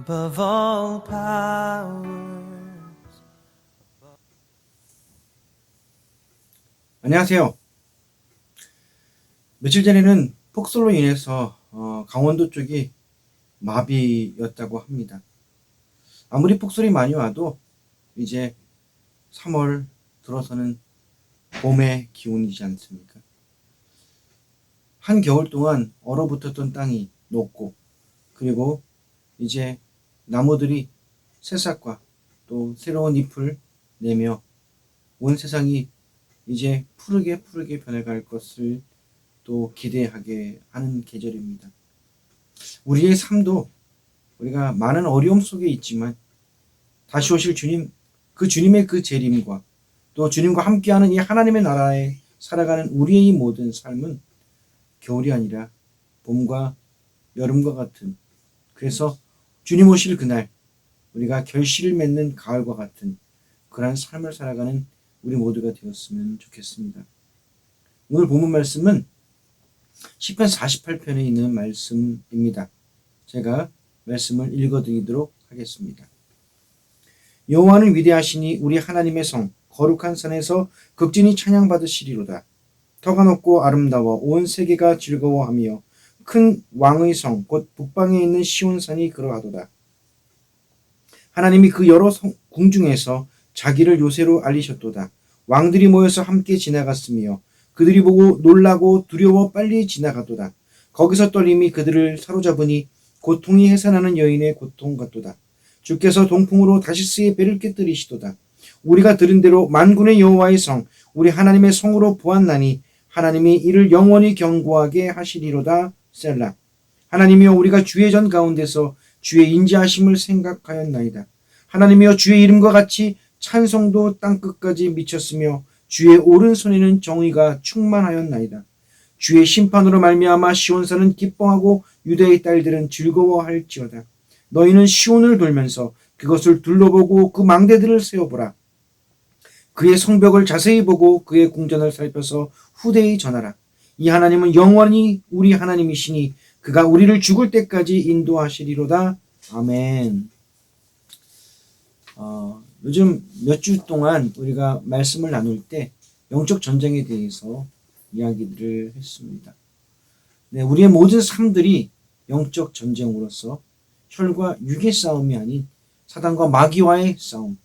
above all powers. 안녕하세요. 며칠 전에는 폭설로 인해서 강원도 쪽이 마비였다고 합니다. 아무리 폭설이 많이 와도 이제 3월 들어서는 봄의 기운이지 않습니까? 한겨울 동안 얼어붙었던 땅이 녹고, 그리고 이제 나무들이 새싹과 또 새로운 잎을 내며 온 세상이 이제 푸르게 변해갈 것을 또 기대하게 하는 계절입니다. 우리의 삶도 우리가 많은 어려움 속에 있지만 다시 오실 주님, 그 주님의 그 재림과 또 주님과 함께하는 이 하나님의 나라에 살아가는 우리의 이 모든 삶은 겨울이 아니라 봄과 여름과 같은, 그래서 주님 오실 그날 우리가 결실을 맺는 가을과 같은 그러한 삶을 살아가는 우리 모두가 되었으면 좋겠습니다. 오늘 본문 말씀은 시편 48편에 있는 말씀입니다. 제가 말씀을 읽어드리도록 하겠습니다. 여호와는 위대하시니 우리 하나님의 성 거룩한 산에서 극진히 찬양받으시리로다. 터가 높고 아름다워 온 세계가 즐거워하며 큰 왕의 성 곧 북방에 있는 시온산이 그러하도다. 하나님이 그 여러 궁중에서 자기를 요새로 알리셨도다. 왕들이 모여서 함께 지나갔으며 그들이 보고 놀라고 두려워 빨리 지나가도다. 거기서 떨림이 그들을 사로잡으니 고통이 해산하는 여인의 고통 같도다. 주께서 동풍으로 다시스의 배를 깨뜨리시도다. 우리가 들은 대로 만군의 여호와의 성 우리 하나님의 성으로 보았나니 하나님이 이를 영원히 견고하게 하시리로다. 셀라. 하나님이여 우리가 주의 전 가운데서 주의 인자하심을 생각하였나이다. 하나님이여 주의 이름과 같이 찬송도 땅끝까지 미쳤으며 주의 오른손에는 정의가 충만하였나이다. 주의 심판으로 말미암아 시온산은 기뻐하고 유다의 딸들은 즐거워할지어다. 너희는 시온을 돌면서 그것을 둘러보고 그 망대들을 세워보라. 그의 성벽을 자세히 보고 그의 궁전을 살펴서 후대히 전하라. 이 하나님은 영원히 우리 하나님이시니 그가 우리를 죽을 때까지 인도하시리로다. 아멘. 요즘 몇 주 동안 우리가 말씀을 나눌 때 영적 전쟁에 대해서 이야기들을 했습니다. 네, 우리의 모든 삶들이 영적 전쟁으로서 혈과 육의 싸움이 아닌 사단과 마귀와의 싸움.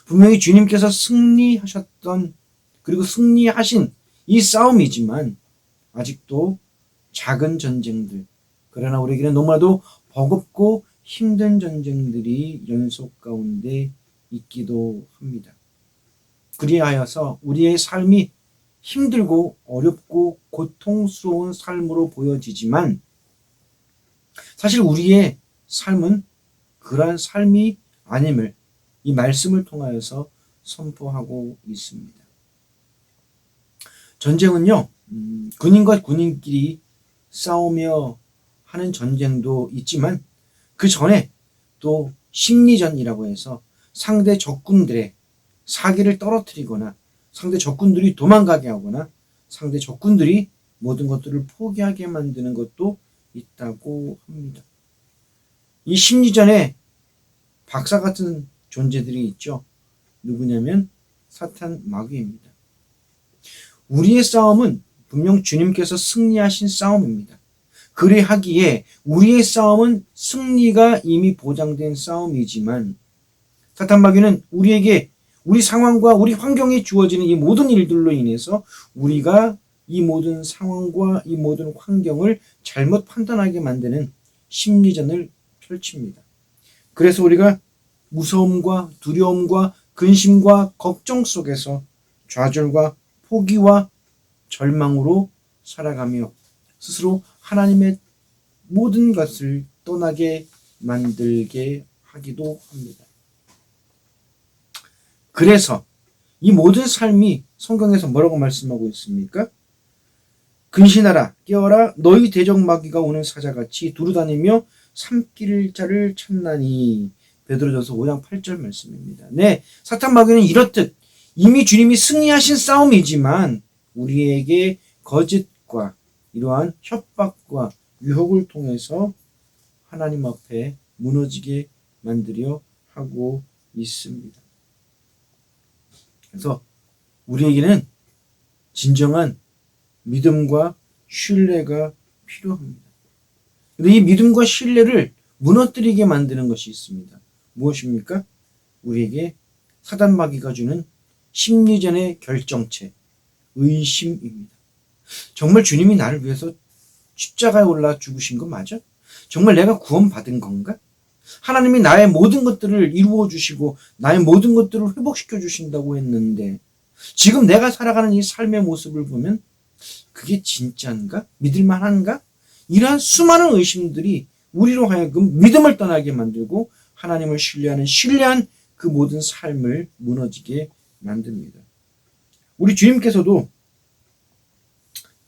분명히 주님께서 승리하셨던 그리고 승리하신 이 싸움이지만 아직도 작은 전쟁들, 그러나 우리에게는 너무나도 버겁고 힘든 전쟁들이 연속 가운데 있기도 합니다. 그리하여서 우리의 삶이 힘들고 어렵고 고통스러운 삶으로 보여지지만 사실 우리의 삶은 그러한 삶이 아님을 이 말씀을 통하여서 선포하고 있습니다. 전쟁은요, 군인과 군인끼리 싸우며 하는 전쟁도 있지만 그 전에 또 심리전이라고 해서 상대 적군들의 사기를 떨어뜨리거나 상대 적군들이 도망가게 하거나 상대 적군들이 모든 것들을 포기하게 만드는 것도 있다고 합니다. 이 심리전에 박사 같은 존재들이 있죠. 누구냐면 사탄 마귀입니다. 우리의 싸움은 분명 주님께서 승리하신 싸움입니다. 그래하기에 우리의 싸움은 승리가 이미 보장된 싸움이지만 사탄 마귀는 우리에게 우리 상황과 우리 환경에 주어지는 이 모든 일들로 인해서 우리가 이 모든 상황과 이 모든 환경을 잘못 판단하게 만드는 심리전을 펼칩니다. 그래서 우리가 무서움과 두려움과 근심과 걱정 속에서 좌절과 포기와 절망으로 살아가며 스스로 하나님의 모든 것을 떠나게 만들게 하기도 합니다. 그래서 이 모든 삶이 성경에서 뭐라고 말씀하고 있습니까? 근신하라 깨어라 너희 대적마귀가 오는 사자같이 두루다니며 삼킬 자를 찾나니. 베드로전서 5장 8절 말씀입니다. 네, 사탄 마귀는 이렇듯 이미 주님이 승리하신 싸움이지만 우리에게 거짓과 이러한 협박과 유혹을 통해서 하나님 앞에 무너지게 만들려 하고 있습니다. 그래서 우리에게는 진정한 믿음과 신뢰가 필요합니다. 그런데 이 믿음과 신뢰를 무너뜨리게 만드는 것이 있습니다. 무엇입니까? 우리에게 사단마귀가 주는 심리전의 결정체, 의심입니다. 정말 주님이 나를 위해서 십자가에 올라 죽으신 거 맞아? 정말 내가 구원받은 건가? 하나님이 나의 모든 것들을 이루어 주시고 나의 모든 것들을 회복시켜 주신다고 했는데 지금 내가 살아가는 이 삶의 모습을 보면 그게 진짜인가? 믿을만한가? 이러한 수많은 의심들이 우리로 하여금 믿음을 떠나게 만들고 하나님을 신뢰한 그 모든 삶을 무너지게 만듭니다. 우리 주님께서도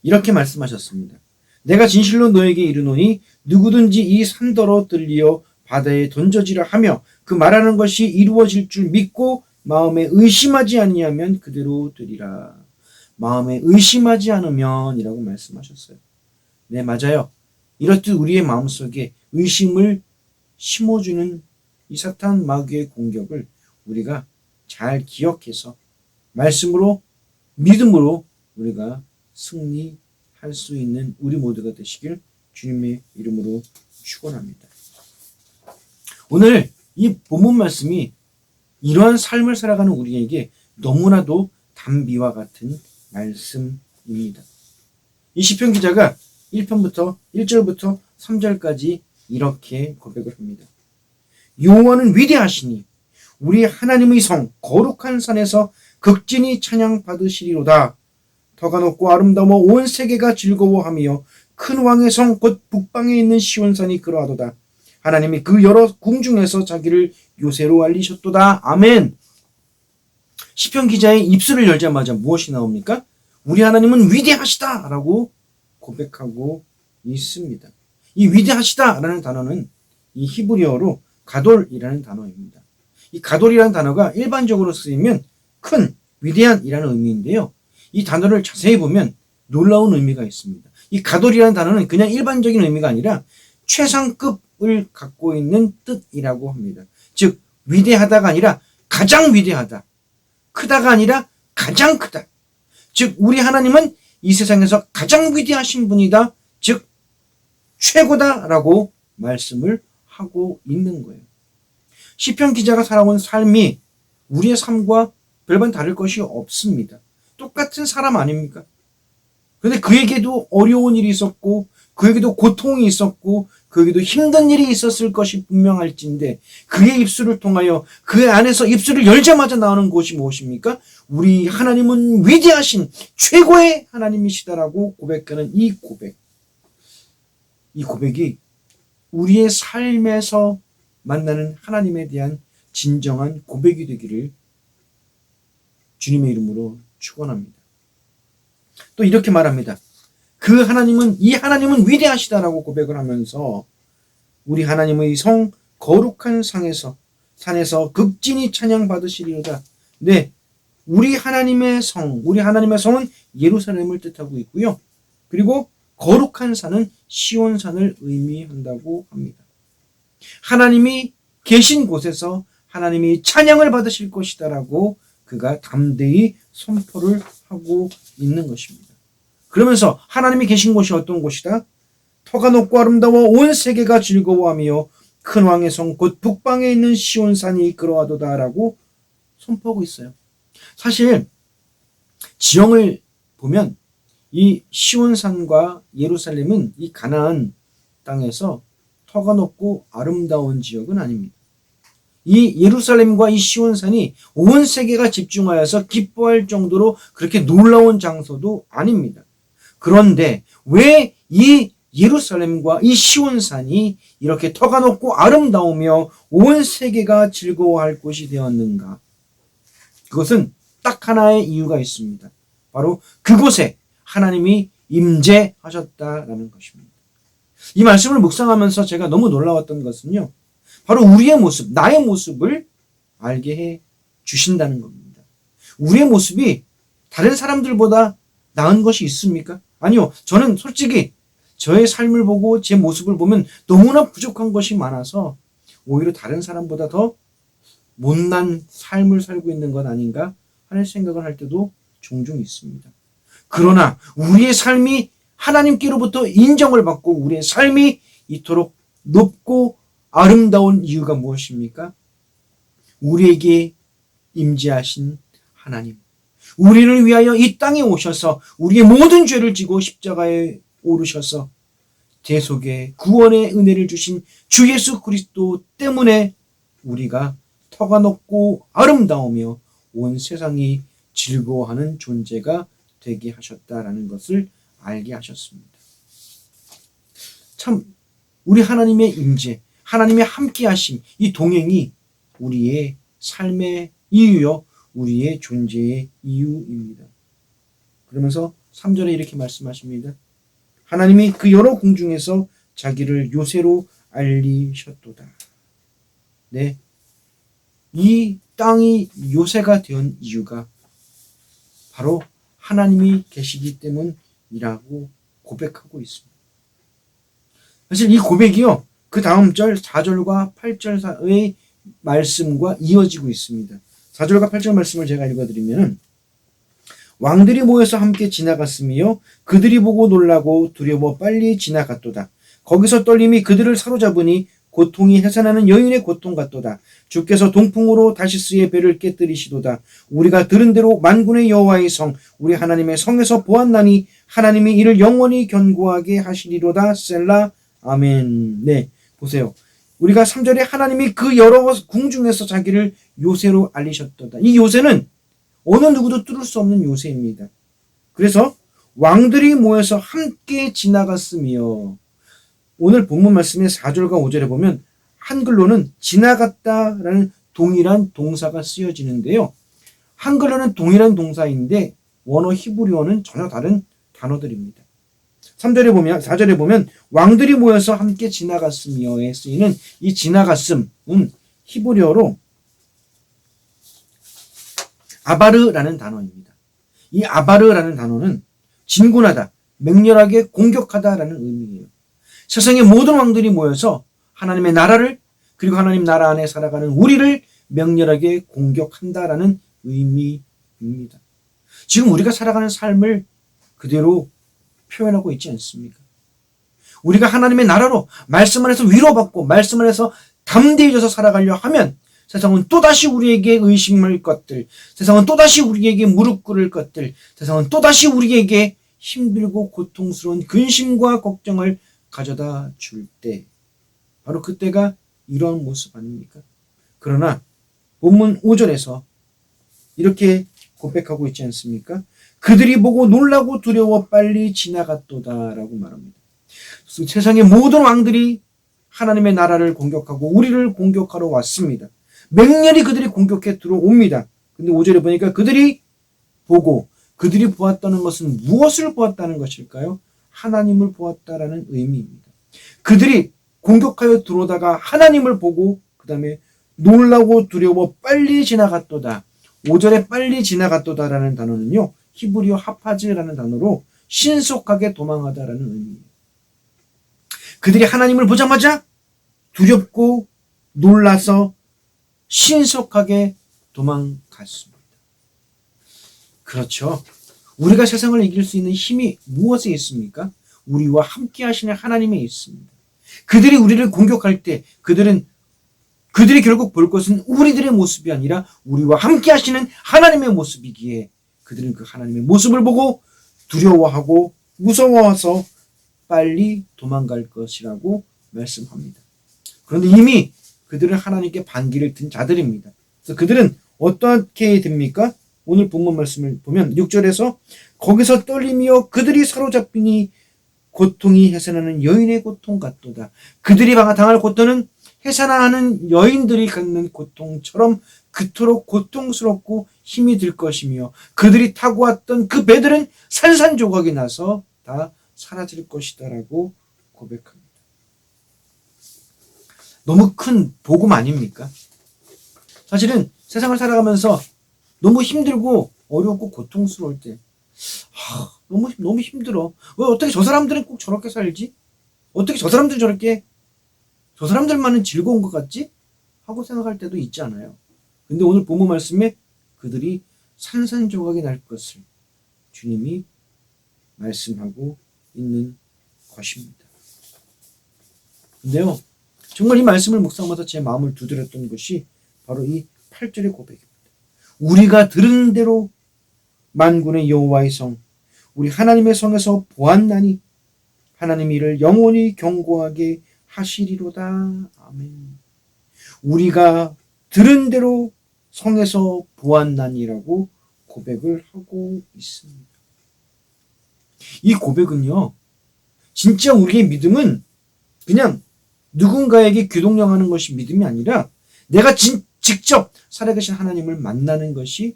이렇게 말씀하셨습니다. 내가 진실로 너에게 이르노니 누구든지 이 산더러 들리어 바다에 던져지라 하며 그 말하는 것이 이루어질 줄 믿고 마음에 의심하지 아니하면 그대로 되리라. 마음에 의심하지 않으면 이라고 말씀하셨어요. 네, 맞아요. 이렇듯 우리의 마음속에 의심을 심어주는 이 사탄 마귀의 공격을 우리가 잘 기억해서 말씀으로 믿음으로 우리가 승리할 수 있는 우리 모두가 되시길 주님의 이름으로 축원합니다. 오늘 이 본문 말씀이 이러한 삶을 살아가는 우리에게 너무나도 단비와 같은 말씀입니다. 이 시편 기자가 1절부터 3절까지 이렇게 고백을 합니다. 여호와는 위대하시니 우리 하나님의 성 거룩한 산에서 극진히 찬양 받으시리로다. 터가 높고 아름다워 온 세계가 즐거워하며 큰 왕의 성 곧 북방에 있는 시온산이 그러하도다. 하나님이 그 여러 궁중에서 자기를 요새로 알리셨도다. 아멘. 시편 기자의 입술을 열자마자 무엇이 나옵니까? 우리 하나님은 위대하시다 라고 고백하고 있습니다. 이 위대하시다라는 단어는 이 히브리어로 가돌이라는 단어입니다. 이 가돌이라는 단어가 일반적으로 쓰이면 큰, 위대한이라는 의미인데요. 이 단어를 자세히 보면 놀라운 의미가 있습니다. 이 가돌이라는 단어는 그냥 일반적인 의미가 아니라 최상급을 갖고 있는 뜻이라고 합니다. 즉 위대하다가 아니라 가장 위대하다, 크다가 아니라 가장 크다. 즉 우리 하나님은 이 세상에서 가장 위대하신 분이다, 즉 최고다라고 말씀을 하고 있는 거예요. 시편 기자가 살아온 삶이 우리의 삶과 별반 다를 것이 없습니다. 똑같은 사람 아닙니까? 그런데 그에게도 어려운 일이 있었고 그에게도 고통이 있었고 그에게도 힘든 일이 있었을 것이 분명할진데 그의 입술을 통하여 그 안에서 입술을 열자마자 나오는 것이 무엇입니까? 우리 하나님은 위대하신 최고의 하나님이시다라고 고백하는 이 고백. 이 고백이 우리의 삶에서 만나는 하나님에 대한 진정한 고백이 되기를 주님의 이름으로 축원합니다. 또 이렇게 말합니다. 이 하나님은 위대하시다라고 고백을 하면서 우리 하나님의 성 거룩한 산에서 극진히 찬양 받으시리로다. 네, 우리 하나님의 성은 예루살렘을 뜻하고 있고요. 그리고 거룩한 산은 시온산을 의미한다고 합니다. 하나님이 계신 곳에서 하나님이 찬양을 받으실 것이다라고 그가 담대히 선포를 하고 있는 것입니다. 그러면서 하나님이 계신 곳이 어떤 곳이다? 터가 높고 아름다워 온 세계가 즐거워하며 큰 왕의 성 곧 북방에 있는 시온산이 그러하도다라고 선포하고 있어요. 사실 지형을 보면 이 시온산과 예루살렘은 이 가나안 땅에서 터가 높고 아름다운 지역은 아닙니다. 이 예루살렘과 이 시온산이 온 세계가 집중하여서 기뻐할 정도로 그렇게 놀라운 장소도 아닙니다. 그런데 왜 이 예루살렘과 이 시온산이 이렇게 터가 높고 아름다우며 온 세계가 즐거워할 곳이 되었는가? 그것은 딱 하나의 이유가 있습니다. 바로 그곳에 하나님이 임재하셨다라는 것입니다. 이 말씀을 묵상하면서 제가 너무 놀라웠던 것은요. 바로 우리의 모습, 나의 모습을 알게 해 주신다는 겁니다. 우리의 모습이 다른 사람들보다 나은 것이 있습니까? 아니요. 저는 솔직히 저의 삶을 보고 제 모습을 보면 너무나 부족한 것이 많아서 오히려 다른 사람보다 더 못난 삶을 살고 있는 것 아닌가 하는 생각을 할 때도 종종 있습니다. 그러나 우리의 삶이 하나님께로부터 인정을 받고 우리의 삶이 이토록 높고 아름다운 이유가 무엇입니까? 우리에게 임재하신 하나님, 우리를 위하여 이 땅에 오셔서 우리의 모든 죄를 지고 십자가에 오르셔서 대속의 구원의 은혜를 주신 주 예수 그리스도 때문에 우리가 터가 높고 아름다우며 온 세상이 즐거워하는 존재가 되게 하셨다라는 것을 알게 하셨습니다. 참 우리 하나님의 임재, 하나님의 함께하심, 이 동행이 우리의 삶의 이유요, 우리의 존재의 이유입니다. 그러면서 3절에 이렇게 말씀하십니다. 하나님이 그 여러 궁중에서 자기를 요새로 알리셨도다. 네, 이 땅이 요새가 된 이유가 바로 하나님이 계시기 때문이라고 고백하고 있습니다. 사실 이 고백이요, 그 다음 절 4절과 8절의 말씀과 이어지고 있습니다. 4절과 8절 말씀을 제가 읽어드리면, 왕들이 모여서 함께 지나갔으며 그들이 보고 놀라고 두려워 빨리 지나갔도다. 거기서 떨림이 그들을 사로잡으니 고통이 해산하는 여인의 고통 같도다. 주께서 동풍으로 다시스의 배를 깨뜨리시도다. 우리가 들은 대로 만군의 여호와의 성, 우리 하나님의 성에서 보았나니 하나님이 이를 영원히 견고하게 하시리로다. 셀라. 아멘. 네, 보세요. 우리가 3절에 하나님이 그 여러 궁중에서 자기를 요새로 알리셨도다. 이 요새는 어느 누구도 뚫을 수 없는 요새입니다. 그래서 왕들이 모여서 함께 지나갔으며, 오늘 본문 말씀의 4절과 5절에 보면 한글로는 지나갔다라는 동일한 동사가 쓰여지는데요. 한글로는 동일한 동사인데 원어 히브리어는 전혀 다른 단어들입니다. 3절에 보면, 4절에 보면 왕들이 모여서 함께 지나갔으며에 쓰이는 이 지나갔음은 히브리어로 아바르라는 단어입니다. 이 아바르라는 단어는 진군하다, 맹렬하게 공격하다라는 의미예요. 세상의 모든 왕들이 모여서 하나님의 나라를, 그리고 하나님 나라 안에 살아가는 우리를 맹렬하게 공격한다라는 의미입니다. 지금 우리가 살아가는 삶을 그대로 표현하고 있지 않습니까? 우리가 하나님의 나라로 말씀 안에서 위로받고 말씀 안에서 담대해져서 살아가려 하면 세상은 또다시 우리에게 의심할 것들, 세상은 또다시 우리에게 무릎 꿇을 것들, 세상은 또다시 우리에게 힘들고 고통스러운 근심과 걱정을 가져다 줄 때, 바로 그때가 이런 모습 아닙니까? 그러나 본문 5절에서 이렇게 고백하고 있지 않습니까? 그들이 보고 놀라고 두려워 빨리 지나갔도다라고 말합니다. 세상의 모든 왕들이 하나님의 나라를 공격하고 우리를 공격하러 왔습니다. 맹렬히 그들이 공격해 들어옵니다. 근데 5절에 보니까 그들이 보고, 그들이 보았다는 것은 무엇을 보았다는 것일까요? 하나님을 보았다라는 의미입니다. 그들이 공격하여 들어오다가 하나님을 보고 그 다음에 놀라고 두려워 빨리 지나갔도다. 5절에 빨리 지나갔도다라는 단어는요, 히브리어 하파즈라는 단어로 신속하게 도망하다라는 의미예요. 그들이 하나님을 보자마자 두렵고 놀라서 신속하게 도망갔습니다. 그렇죠. 우리가 세상을 이길 수 있는 힘이 무엇에 있습니까? 우리와 함께 하시는 하나님에 있습니다. 그들이 우리를 공격할 때 그들이 결국 볼 것은 우리들의 모습이 아니라 우리와 함께 하시는 하나님의 모습이기에 그들은 그 하나님의 모습을 보고 두려워하고 무서워서 빨리 도망갈 것이라고 말씀합니다. 그런데 이미 그들은 하나님께 반기를 든 자들입니다. 그래서 그들은 어떻게 됩니까? 오늘 본문 말씀을 보면 6절에서 거기서 떨리며 그들이 사로잡히니 고통이 해산하는 여인의 고통 같도다. 그들이 당할 고통은 해산하는 여인들이 갖는 고통처럼 그토록 고통스럽고 힘이 들 것이며 그들이 타고 왔던 그 배들은 산산조각이 나서 다 사라질 것이다라고 고백합니다. 너무 큰 복음 아닙니까? 사실은 세상을 살아가면서 너무 힘들고 어렵고 고통스러울 때 너무 힘들어. 왜 어떻게 저 사람들은 꼭 저렇게 살지? 어떻게 저 사람들은 저 사람들만은 즐거운 것 같지? 하고 생각할 때도 있잖아요. 근데 오늘 본문 말씀에 그들이 산산조각이 날 것을 주님이 말씀하고 있는 것입니다. 근데요, 정말 이 말씀을 묵상하면서 제 마음을 두드렸던 것이 바로 이 8절의 고백입니다. 우리가 들은 대로 만군의 여호와의 성, 우리 하나님의 성에서 보았나니 하나님이 이를 영원히 경고하게 하시리로다. 아멘. 우리가 들은 대로 성에서 보았나니라고 고백을 하고 있습니다. 이 고백은요, 진짜 우리의 믿음은 그냥 누군가에게 귀동냥하는 것이 믿음이 아니라 내가 직접 살아계신 하나님을 만나는 것이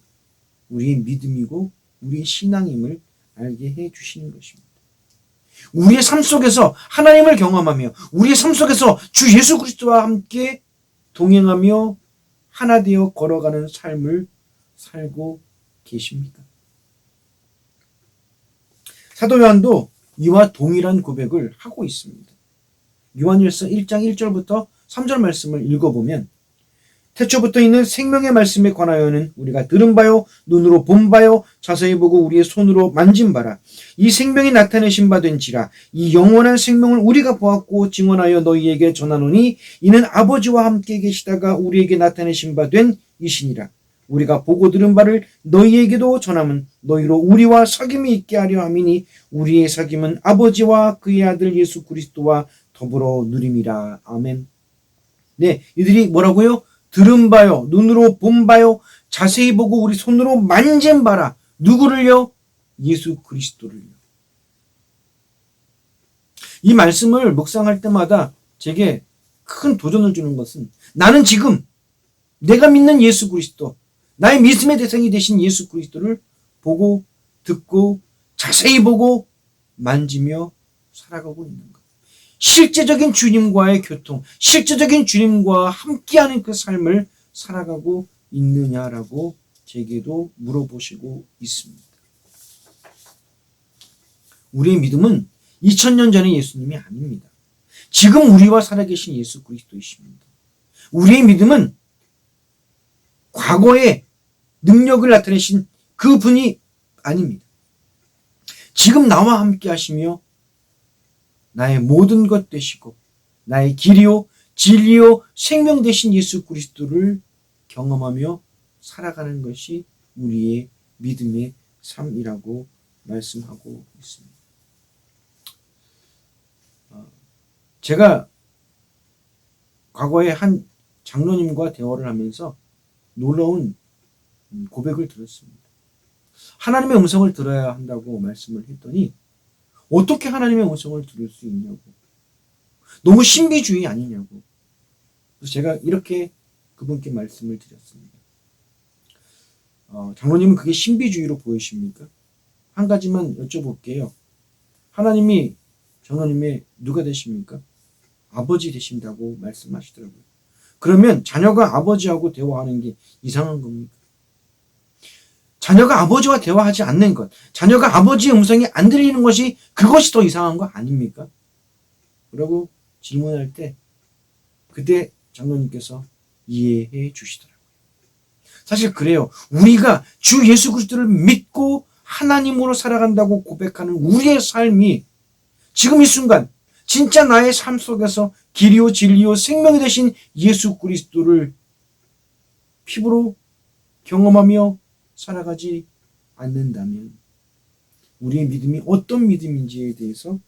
우리의 믿음이고 우리의 신앙임을 알게 해주시는 것입니다. 우리의 삶 속에서 하나님을 경험하며 우리의 삶 속에서 주 예수 그리스도와 함께 동행하며 하나 되어 걸어가는 삶을 살고 계십니까? 사도 요한도 이와 동일한 고백을 하고 있습니다. 요한일서 1장 1절부터 3절 말씀을 읽어보면 태초부터 있는 생명의 말씀에 관하여는 우리가 들은 바요 눈으로 본 바요 자세히 보고 우리의 손으로 만진 바라 이 생명이 나타내신 바 된지라 이 영원한 생명을 우리가 보았고 증언하여 너희에게 전하노니 이는 아버지와 함께 계시다가 우리에게 나타내신 바 된 이시니라. 우리가 보고 들은 바를 너희에게도 전함은 너희로 우리와 사귐이 있게 하려 함이니 우리의 사귐은 아버지와 그의 아들 예수 그리스도와 더불어 누림이라. 아멘. 네, 이들이 뭐라고요? 들은 바요, 눈으로 본 바요, 자세히 보고 우리 손으로 만진 바라. 누구를요? 예수 그리스도를요. 이 말씀을 묵상할 때마다 제게 큰 도전을 주는 것은 나는 지금 내가 믿는 예수 그리스도, 나의 믿음의 대상이 되신 예수 그리스도를 보고 듣고 자세히 보고 만지며 살아가고 있는 것. 실제적인 주님과의 교통, 실제적인 주님과 함께하는 그 삶을 살아가고 있느냐라고 제게도 물어보시고 있습니다. 우리의 믿음은 2000년 전의 예수님이 아닙니다. 지금 우리와 살아계신 예수 그리스도이십니다. 우리의 믿음은 과거에 능력을 나타내신 그 분이 아닙니다. 지금 나와 함께 하시며 나의 모든 것 되시고 나의 길이요 진리요 생명 되신 예수 그리스도를 경험하며 살아가는 것이 우리의 믿음의 삶이라고 말씀하고 있습니다. 제가 과거에 한 장로님과 대화를 하면서 놀라운 고백을 들었습니다. 하나님의 음성을 들어야 한다고 말씀을 했더니 어떻게 하나님의 음성을 들을 수 있냐고. 너무 신비주의 아니냐고. 그래서 제가 이렇게 그분께 말씀을 드렸습니다. 장로님은 그게 신비주의로 보이십니까? 한 가지만 여쭤볼게요. 하나님이 장로님의 누가 되십니까? 아버지 되신다고 말씀하시더라고요. 그러면 자녀가 아버지하고 대화하는 게 이상한 겁니까? 자녀가 아버지와 대화하지 않는 것, 자녀가 아버지의 음성이 안 들리는 것이 그것이 더 이상한 거 아닙니까? 라고 질문할 때 그때 장로님께서 이해해 주시더라고요. 사실 그래요. 우리가 주 예수 그리스도를 믿고 하나님으로 살아간다고 고백하는 우리의 삶이 지금 이 순간 진짜 나의 삶 속에서 길이요 진리요 생명이 되신 예수 그리스도를 피부로 경험하며 살아가지 않는다면 우리의 믿음이 어떤 믿음인지에 대해서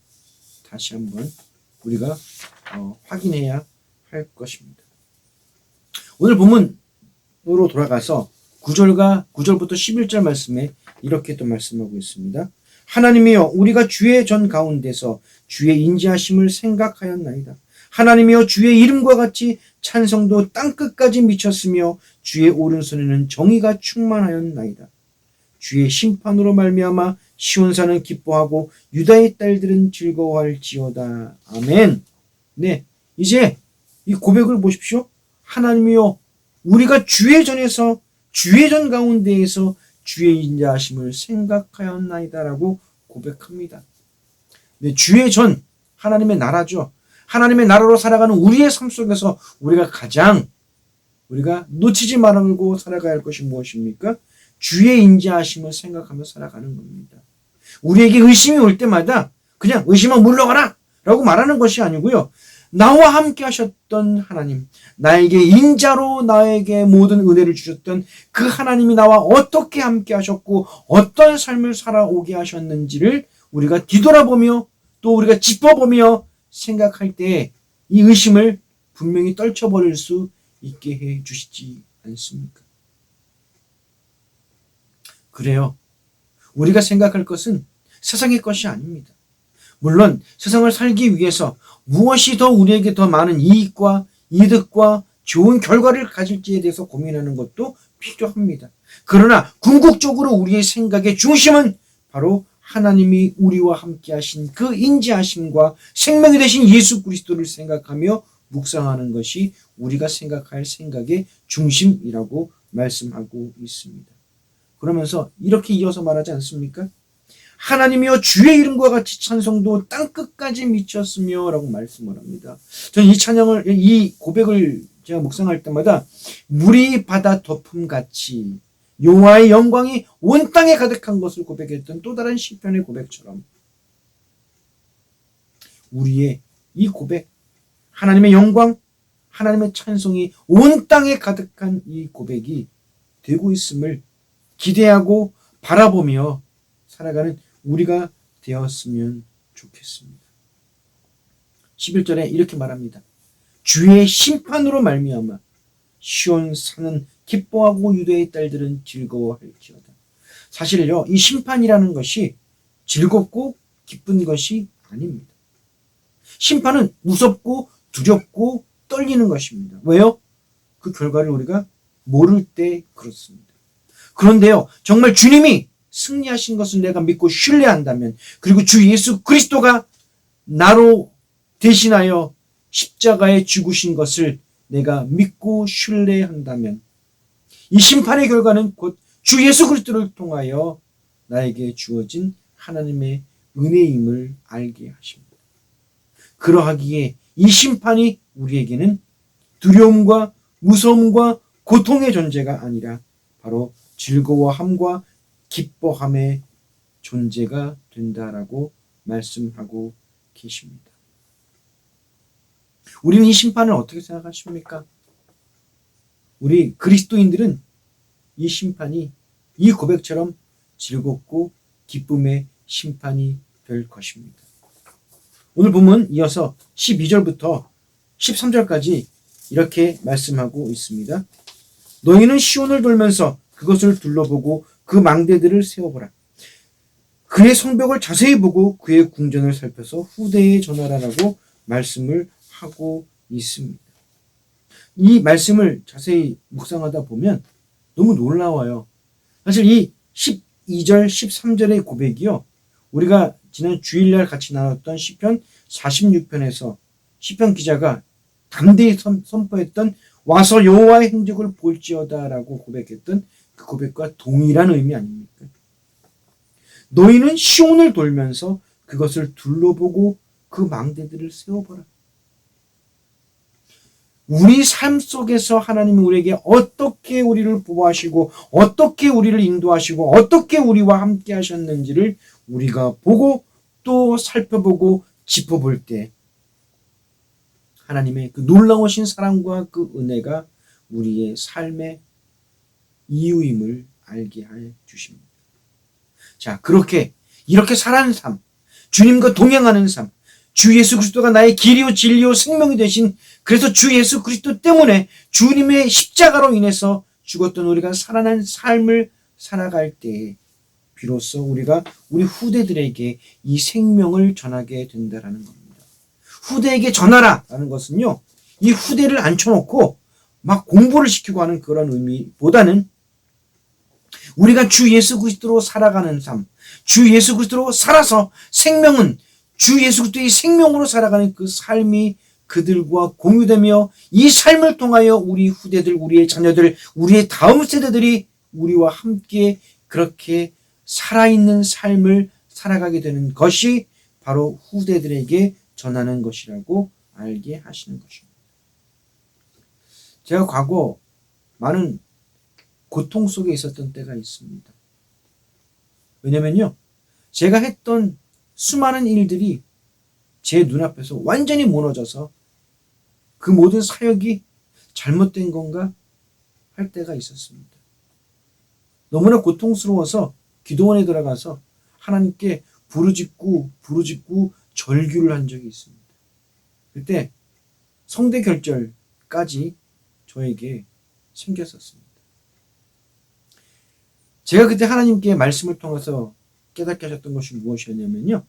다시 한번 우리가 확인해야 할 것입니다. 오늘 본문으로 돌아가서 9절부터 11절 말씀에 이렇게 또 말씀하고 있습니다. 하나님이여 우리가 주의 전 가운데서 주의 인자하심을 생각하였나이다. 하나님이여 주의 이름과 같이 찬성도 땅끝까지 미쳤으며 주의 오른손에는 정의가 충만하였나이다. 주의 심판으로 말미암아 시온산은 기뻐하고 유다의 딸들은 즐거워할지어다. 아멘. 네, 이제 이 고백을 보십시오. 하나님이여 우리가 주의 전에서 주의 전 가운데에서 주의 인자하심을 생각하였나이다라고 고백합니다. 네, 주의 전 하나님의 나라죠. 하나님의 나라로 살아가는 우리의 삶 속에서 우리가 가장 우리가 놓치지 말고 살아가야 할 것이 무엇입니까? 주의 인자하심을 생각하며 살아가는 겁니다. 우리에게 의심이 올 때마다 그냥 의심아 물러가라 라고 말하는 것이 아니고요. 나와 함께 하셨던 하나님, 나에게 인자로 나에게 모든 은혜를 주셨던 그 하나님이 나와 어떻게 함께 하셨고 어떤 삶을 살아오게 하셨는지를 우리가 뒤돌아보며 또 우리가 짚어보며 생각할 때 이 의심을 분명히 떨쳐버릴 수 있게 해 주시지 않습니까? 그래요. 우리가 생각할 것은 세상의 것이 아닙니다. 물론 세상을 살기 위해서 무엇이 더 우리에게 더 많은 이익과 이득과 좋은 결과를 가질지에 대해서 고민하는 것도 필요합니다. 그러나 궁극적으로 우리의 생각의 중심은 바로 하나님이 우리와 함께 하신 그 인자하심과 생명이 되신 예수 그리스도를 생각하며 묵상하는 것이 우리가 생각할 생각의 중심이라고 말씀하고 있습니다. 그러면서 이렇게 이어서 말하지 않습니까? 하나님이여 주의 이름과 같이 찬송도 땅끝까지 미쳤으며 라고 말씀을 합니다. 저는 이 찬양을, 이 고백을 제가 묵상할 때마다 물이 바다 덮음같이 여호와의 영광이 온 땅에 가득한 것을 고백했던 또 다른 시편의 고백처럼 우리의 이 고백, 하나님의 영광, 하나님의 찬송이 온 땅에 가득한 이 고백이 되고 있음을 기대하고 바라보며 살아가는 우리가 되었으면 좋겠습니다. 11절에 이렇게 말합니다. 주의 심판으로 말미암아 시온 산은 기뻐하고 유대의 딸들은 즐거워할지어다. 사실요, 이 심판이라는 것이 즐겁고 기쁜 것이 아닙니다. 심판은 무섭고 두렵고 떨리는 것입니다. 왜요? 그 결과를 우리가 모를 때 그렇습니다. 그런데요, 정말 주님이 승리하신 것을 내가 믿고 신뢰한다면, 그리고 주 예수 그리스도가 나로 대신하여 십자가에 죽으신 것을 내가 믿고 신뢰한다면 이 심판의 결과는 곧 주 예수 그리스도를 통하여 나에게 주어진 하나님의 은혜임을 알게 하십니다. 그러하기에 이 심판이 우리에게는 두려움과 무서움과 고통의 존재가 아니라 바로 즐거워함과 기뻐함의 존재가 된다라고 말씀하고 계십니다. 우리는 이 심판을 어떻게 생각하십니까? 우리 그리스도인들은 이 심판이 이 고백처럼 즐겁고 기쁨의 심판이 될 것입니다. 오늘 본문 이어서 12절부터 13절까지 이렇게 말씀하고 있습니다. 너희는 시온을 돌면서 그것을 둘러보고 그 망대들을 세워보라. 그의 성벽을 자세히 보고 그의 궁전을 살펴서 후대에 전하라라고 말씀을 하고 있습니다. 이 말씀을 자세히 묵상하다 보면 너무 놀라워요. 사실 이 12절, 13절의 고백이요, 우리가 지난 주일날 같이 나눴던 시편 46편에서 시편 기자가 담대히 선포했던 와서 여호와의 행적을 볼지어다라고 고백했던 그 고백과 동일한 의미 아닙니까? 너희는 시온을 돌면서 그것을 둘러보고 그 망대들을 세워보라. 우리 삶 속에서 하나님이 우리에게 어떻게 우리를 보호하시고 어떻게 우리를 인도하시고 어떻게 우리와 함께 하셨는지를 우리가 보고 또 살펴보고 짚어볼 때 하나님의 그 놀라우신 사랑과 그 은혜가 우리의 삶의 이유임을 알게 해 주십니다. 자, 이렇게 살아가는 삶, 주님과 동행하는 삶, 주 예수 그리스도가 나의 길이요 진리요 생명이 되신, 그래서 주 예수 그리스도 때문에 주님의 십자가로 인해서 죽었던 우리가 살아난 삶을 살아갈 때 비로소 우리가 우리 후대들에게 이 생명을 전하게 된다라는 겁니다. 후대에게 전하라라는 것은요, 이 후대를 앉혀놓고 막 공부를 시키고 하는 그런 의미보다는 우리가 주 예수 그리스도로 살아가는 삶, 주 예수 그리스도로 살아서 생명은 주 예수 그리스도의 생명으로 살아가는 그 삶이 그들과 공유되며 이 삶을 통하여 우리 후대들, 우리의 자녀들, 우리의 다음 세대들이 우리와 함께 그렇게 살아있는 삶을 살아가게 되는 것이 바로 후대들에게 전하는 것이라고 알게 하시는 것입니다. 제가 과거 많은 고통 속에 있었던 때가 있습니다. 왜냐면요, 제가 했던 수많은 일들이 제 눈앞에서 완전히 무너져서 그 모든 사역이 잘못된 건가 할 때가 있었습니다. 너무나 고통스러워서 기도원에 들어가서 하나님께 부르짖고 절규를 한 적이 있습니다. 그때 성대결절까지 저에게 생겼었습니다. 제가 그때 하나님께 말씀을 통해서 깨닫게 하셨던 것이 무엇이었냐면요,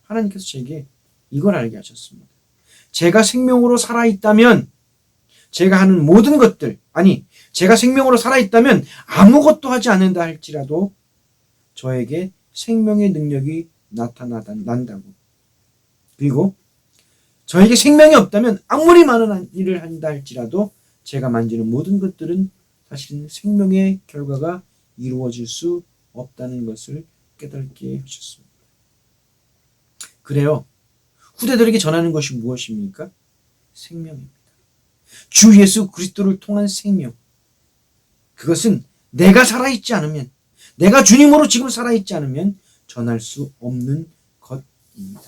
하나님께서 제게 이걸 알게 하셨습니다. 제가 생명으로 살아있다면 제가 하는 모든 것들, 아니 제가 생명으로 살아있다면 아무것도 하지 않는다 할지라도 저에게 생명의 능력이 나타난다고, 그리고 저에게 생명이 없다면 아무리 많은 일을 한다 할지라도 제가 만지는 모든 것들은 사실은 생명의 결과가 이루어질 수 없다는 것을 깨닫게 하셨습니다. 그래요, 후대들에게 전하는 것이 무엇입니까? 생명입니다. 주 예수 그리스도를 통한 생명. 그것은 내가 살아있지 않으면, 내가 주님으로 지금 살아있지 않으면 전할 수 없는 것입니다.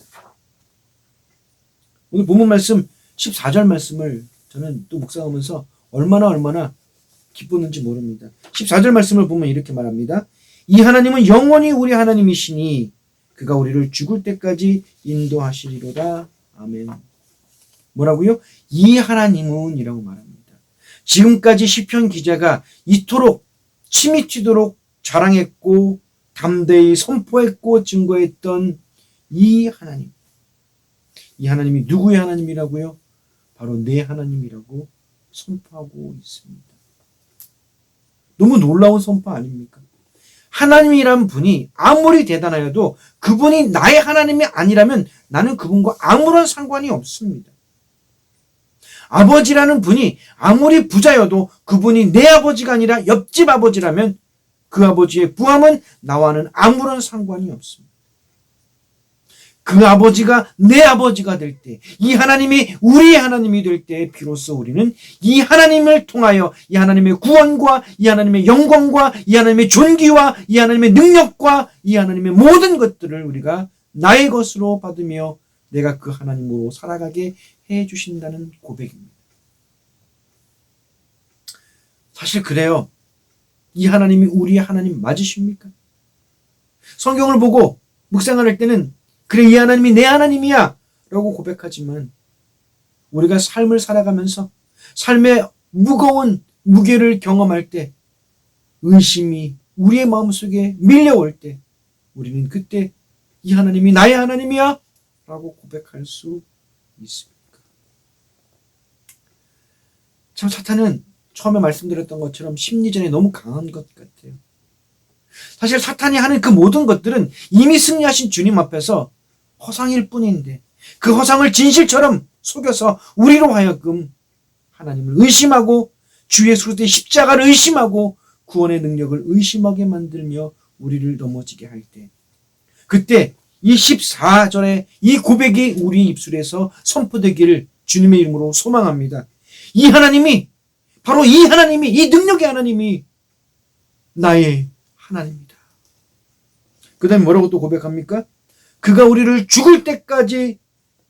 오늘 본문 말씀 14절 말씀을 저는 또 묵상하면서 얼마나 기뻤는지 모릅니다. 14절 말씀을 보면 이렇게 말합니다. 이 하나님은 영원히 우리 하나님이시니 그가 우리를 죽을 때까지 인도하시리로다. 아멘. 뭐라고요? 이 하나님은 이라고 말합니다. 지금까지 시편 기자가 이토록 침이 튀도록 자랑했고 담대히 선포했고 증거했던 이 하나님. 이 하나님이 누구의 하나님이라고요? 바로 내 하나님이라고 선포하고 있습니다. 너무 놀라운 선포 아닙니까? 하나님이란 분이 아무리 대단하여도 그분이 나의 하나님이 아니라면 나는 그분과 아무런 상관이 없습니다. 아버지라는 분이 아무리 부자여도 그분이 내 아버지가 아니라 옆집 아버지라면 그 아버지의 부함은 나와는 아무런 상관이 없습니다. 그 아버지가 내 아버지가 될 때, 이 하나님이 우리의 하나님이 될 때 비로소 우리는 이 하나님을 통하여 이 하나님의 구원과 이 하나님의 영광과 이 하나님의 존귀와 이 하나님의 능력과 이 하나님의 모든 것들을 우리가 나의 것으로 받으며 내가 그 하나님으로 살아가게 해 주신다는 고백입니다. 사실 그래요. 이 하나님이 우리의 하나님 맞으십니까? 성경을 보고 묵상을 할 때는 그래, 이 하나님이 내 하나님이야 라고 고백하지만 우리가 삶을 살아가면서 삶의 무거운 무게를 경험할 때, 의심이 우리의 마음속에 밀려올 때 우리는 그때 이 하나님이 나의 하나님이야 라고 고백할 수 있습니까? 참 사탄은 처음에 말씀드렸던 것처럼 심리전에 너무 강한 것 같아요. 사실 사탄이 하는 그 모든 것들은 이미 승리하신 주님 앞에서 허상일 뿐인데 그 허상을 진실처럼 속여서 우리로 하여금 하나님을 의심하고 주 예수 그리스도의 십자가를 의심하고 구원의 능력을 의심하게 만들며 우리를 넘어지게 할 때, 그때 이 14절의 이 고백이 우리 입술에서 선포되기를 주님의 이름으로 소망합니다. 이 하나님이, 바로 이 하나님이, 이 능력의 하나님이 나의 하나님이다. 그 다음에 뭐라고 또 고백합니까? 그가 우리를 죽을 때까지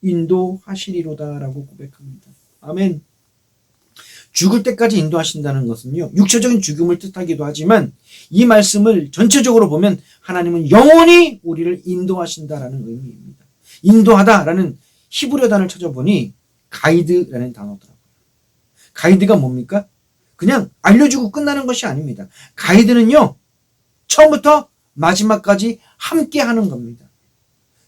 인도하시리로다 라고 고백합니다. 아멘. 죽을 때까지 인도하신다는 것은요, 육체적인 죽음을 뜻하기도 하지만 이 말씀을 전체적으로 보면 하나님은 영원히 우리를 인도하신다라는 의미입니다. 인도하다라는 히브리어 단어를 찾아보니 가이드라는 단어더라고요. 가이드가 뭡니까? 그냥 알려주고 끝나는 것이 아닙니다. 가이드는요, 처음부터 마지막까지 함께 하는 겁니다.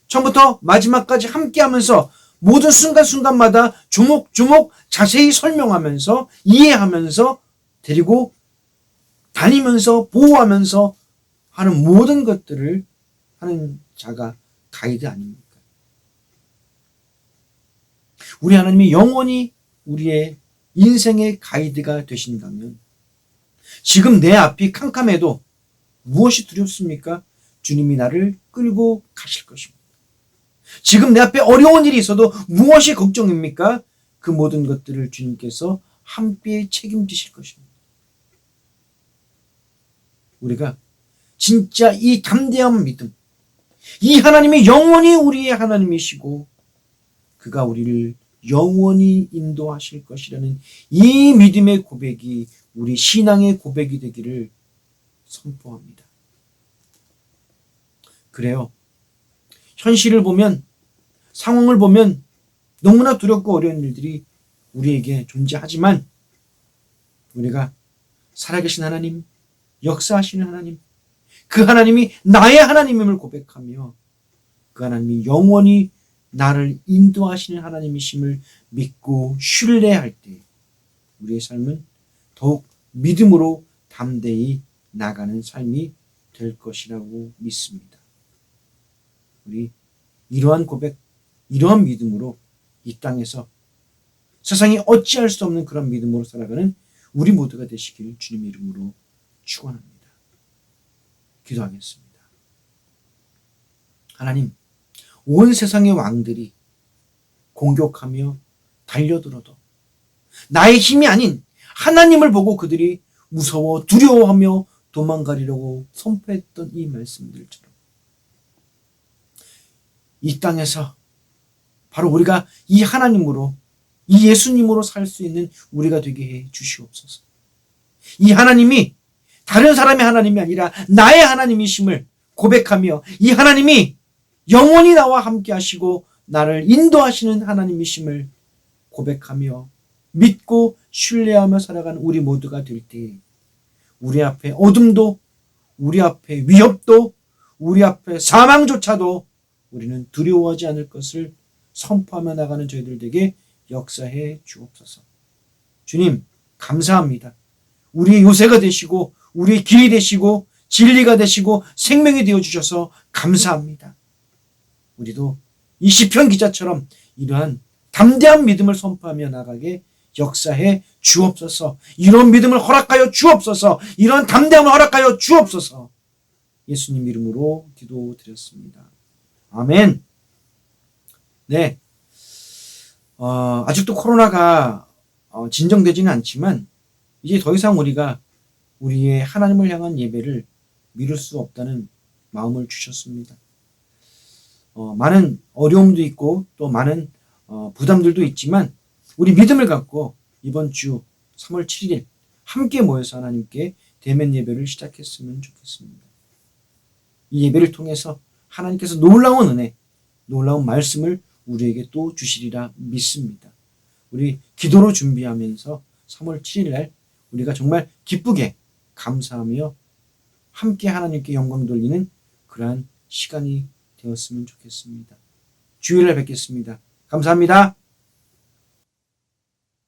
처음부터 마지막까지 함께 하면서 모든 순간순간마다 조목조목 자세히 설명하면서 이해하면서 데리고 다니면서 보호하면서 하는 모든 것들을 하는 자가 가이드 아닙니까? 우리 하나님이 영원히 우리의 인생의 가이드가 되신다면 지금 내 앞이 캄캄해도 무엇이 두렵습니까? 주님이 나를 끌고 가실 것입니다. 지금 내 앞에 어려운 일이 있어도 무엇이 걱정입니까? 그 모든 것들을 주님께서 함께 책임지실 것입니다. 우리가 진짜 이 담대한 믿음, 이 하나님이 영원히 우리의 하나님이시고 그가 우리를 영원히 인도하실 것이라는 이 믿음의 고백이 우리 신앙의 고백이 되기를 선포합니다. 그래요. 현실을 보면, 상황을 보면 너무나 두렵고 어려운 일들이 우리에게 존재하지만 우리가 살아계신 하나님, 역사하시는 하나님, 그 하나님이 나의 하나님임을 고백하며 그 하나님이 영원히 나를 인도하시는 하나님이심을 믿고 신뢰할 때 우리의 삶은 더욱 믿음으로 담대히 나가는 삶이 될 것이라고 믿습니다. 우리 이러한 고백, 이러한 믿음으로 이 땅에서 세상이 어찌할 수 없는 그런 믿음으로 살아가는 우리 모두가 되시길 주님의 이름으로 축원합니다. 기도하겠습니다. 하나님, 온 세상의 왕들이 공격하며 달려들어도 나의 힘이 아닌 하나님을 보고 그들이 무서워 두려워하며 도망가리라고 선포했던 이 말씀들처럼 이 땅에서 바로 우리가 이 하나님으로, 이 예수님으로 살 수 있는 우리가 되게 해 주시옵소서. 이 하나님이 다른 사람의 하나님이 아니라 나의 하나님이심을 고백하며 이 하나님이 영원히 나와 함께 하시고 나를 인도하시는 하나님이심을 고백하며 믿고 신뢰하며 살아가는 우리 모두가 될 때 우리 앞에 어둠도, 우리 앞에 위협도, 우리 앞에 사망조차도 우리는 두려워하지 않을 것을 선포하며 나가는 저희들 에게 역사해 주옵소서. 주님, 감사합니다. 우리의 요새가 되시고 우리의 길이 되시고 진리가 되시고 생명이 되어주셔서 감사합니다. 우리도 이 시편 기자처럼 이러한 담대한 믿음을 선포하며 나가게 역사해 주옵소서. 이런 믿음을 허락하여 주옵소서. 이런 담대함을 허락하여 주옵소서. 예수님 이름으로 기도드렸습니다. 아멘. 네. 아직도 코로나가 진정되지는 않지만 이제 더 이상 우리가 우리의 하나님을 향한 예배를 미룰 수 없다는 마음을 주셨습니다. 많은 어려움도 있고 또 많은 부담들도 있지만 우리 믿음을 갖고 이번 주 3월 7일 함께 모여서 하나님께 대면 예배를 시작했으면 좋겠습니다. 이 예배를 통해서 하나님께서 놀라운 은혜, 놀라운 말씀을 우리에게 또 주시리라 믿습니다. 우리 기도로 준비하면서 3월 7일 날 우리가 정말 기쁘게 감사하며 함께 하나님께 영광 돌리는 그러한 시간이 되었으면 좋겠습니다. 주일날 뵙겠습니다. 감사합니다.